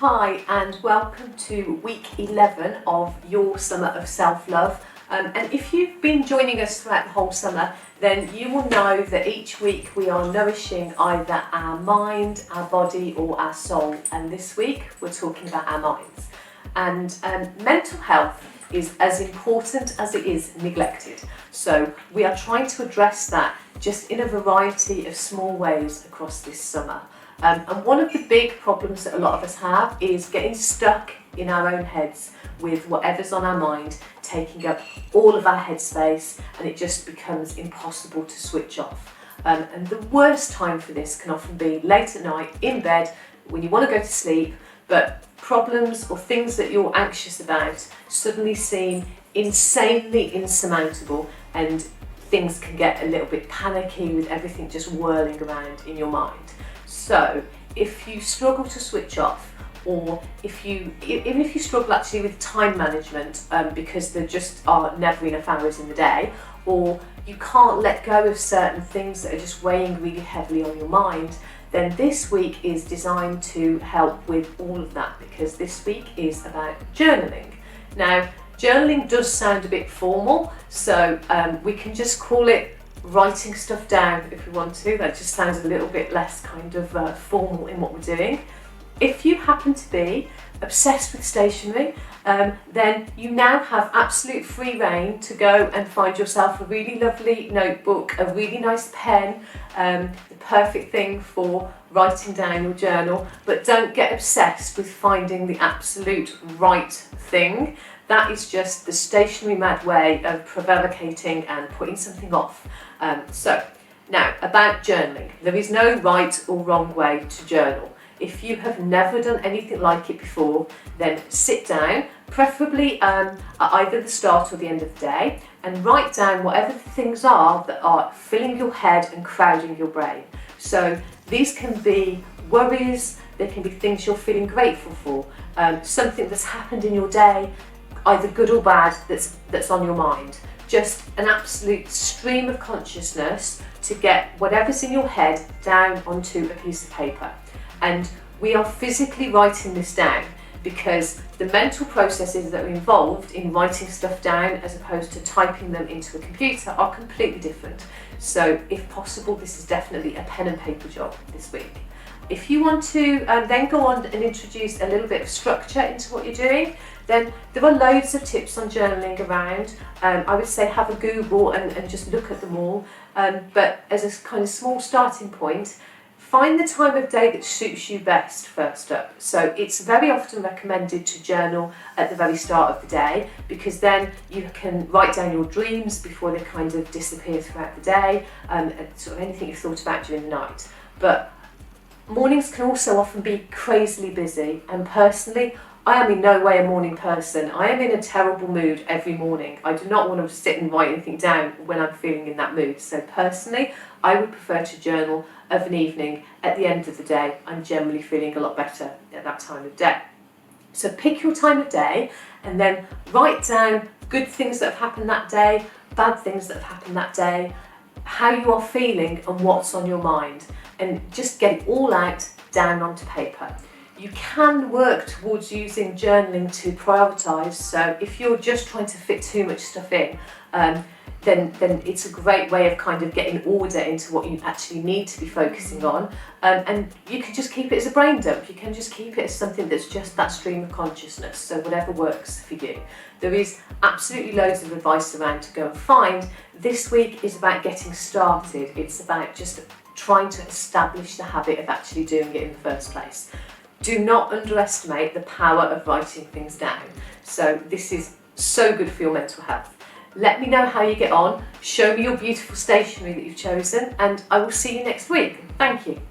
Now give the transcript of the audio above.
Hi and welcome to week 11 of Your Summer of Self-Love. And if you've been joining us throughout the whole summer, then you will know that each week we are nourishing either our mind, our body or our soul. And this week we're talking about our minds. And mental health is as important as it is neglected. So we are trying to address that just in a variety of small ways across this summer. And one of the big problems that a lot of us have is getting stuck in our own heads with whatever's on our mind, taking up all of our headspace, and it just becomes impossible to switch off. And the worst time for this can often be late at night, in bed, when you want to go to sleep, but problems or things that you're anxious about suddenly seem insanely insurmountable, and things can get a little bit panicky with everything just whirling around in your mind. So if you struggle to switch off, or even if you struggle actually with time management because there just are never enough hours in the day, or you can't let go of certain things that are just weighing really heavily on your mind, then this week is designed to help with all of that, because this week is about journaling. Now, journaling does sound a bit formal, so we can just call it writing stuff down if we want to. That just sounds a little bit less kind of formal in what we're doing. If you happen to be obsessed with stationery, then you now have absolute free rein to go and find yourself a really lovely notebook, a really nice pen, the perfect thing for writing down your journal. But don't get obsessed with finding the absolute right thing. That is just the stationery mad way of prevaricating and putting something off. So now about journaling. There is no right or wrong way to journal. If you have never done anything like it before, then sit down, preferably at either the start or the end of the day, and write down whatever the things are that are filling your head and crowding your brain. So these can be worries, they can be things you're feeling grateful for, something that's happened in your day, either good or bad, that's on your mind. Just an absolute stream of consciousness to get whatever's in your head down onto a piece of paper. And we are physically writing this down because the mental processes that are involved in writing stuff down as opposed to typing them into a computer are completely different. So if possible, this is definitely a pen and paper job this week. If you want to then go on and introduce a little bit of structure into what you're doing, then there are loads of tips on journaling around. I would say have a Google and just look at them all. But as a kind of small starting point, find the time of day that suits you best first up. So it's very often recommended to journal at the very start of the day, because then you can write down your dreams before they kind of disappear throughout the day, and sort of anything you've thought about during the night. But mornings can also often be crazily busy, and personally, I am in no way a morning person. I am in a terrible mood every morning. I do not want to sit and write anything down when I'm feeling in that mood. So personally, I would prefer to journal of an evening at the end of the day. I'm generally feeling a lot better at that time of day. So pick your time of day and then write down good things that have happened that day, bad things that have happened that day, how you are feeling and what's on your mind, and just get it all out down onto paper. You can work towards using journaling to prioritise. So if you're just trying to fit too much stuff in, then it's a great way of kind of getting order into what you actually need to be focusing on. And you can just keep it as a brain dump. You can just keep it as something that's just that stream of consciousness. So whatever works for you. There is absolutely loads of advice around to go and find. This week is about getting started. It's about just trying to establish the habit of actually doing it in the first place. Do not underestimate the power of writing things down. So this is so good for your mental health. Let me know how you get on. Show me your beautiful stationery that you've chosen, and I will see you next week. Thank you.